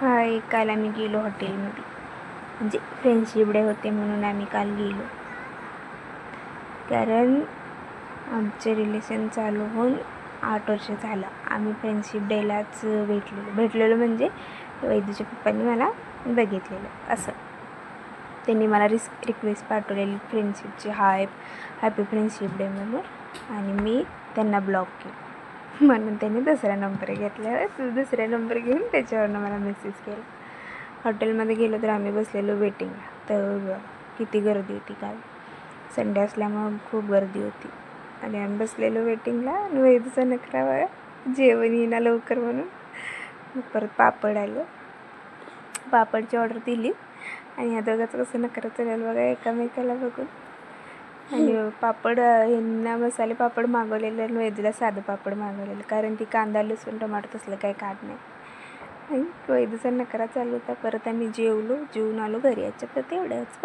काल आम्ही गेलो हॉटेलमध्ये, म्हणजे फ्रेंडशिप डे होते म्हणून आम्ही काल गेलो. कारण आमचे रिलेशन चालू होऊन 8 वर्ष झालं. आम्ही फ्रेंडशिप डेलाच भेटलेलो म्हणजे वैदूच्या पप्पांनी मला बघितलेलं असं. त्यांनी मला रिक्वेस्ट पाठवलेली फ्रेंडशिपची, हॅपी फ्रेंडशिप डे म्हणून, आणि मी त्यांना ब्लॉक केलं. म्हणून त्यांनी दुसरा नंबर घेतला. दुसरा नंबर घेऊन त्याच्यावरनं मला मेसेज केला. हॉटेलमध्ये गेलो तर आम्ही बसलेलो वेटिंगला. तर किती गर्दी होती काल, संडे असल्यामुळं खूप गर्दी होती. आणि आम्ही बसलेलो वेटिंगला आणि वैदूचा नखरा बघा, जेवण येईना लवकर म्हणून. मग परत पापड आलं, पापडची ऑर्डर दिली आणि ह्या दोघांचं कसं नखरा चालेल बघा एकामेकाला बघून. आणि पापड, ह्यांना मसाले पापड मागवलेलं आणि वैदूला साधं पापड मागवलेलं, कारण ती कांदा लसूण टमाटर तसलं काही खात नाही. आणि वैदूचा नखरा चालू होता. परत आम्ही जेवून आलो घरी. याच्यात तर तेवढंच.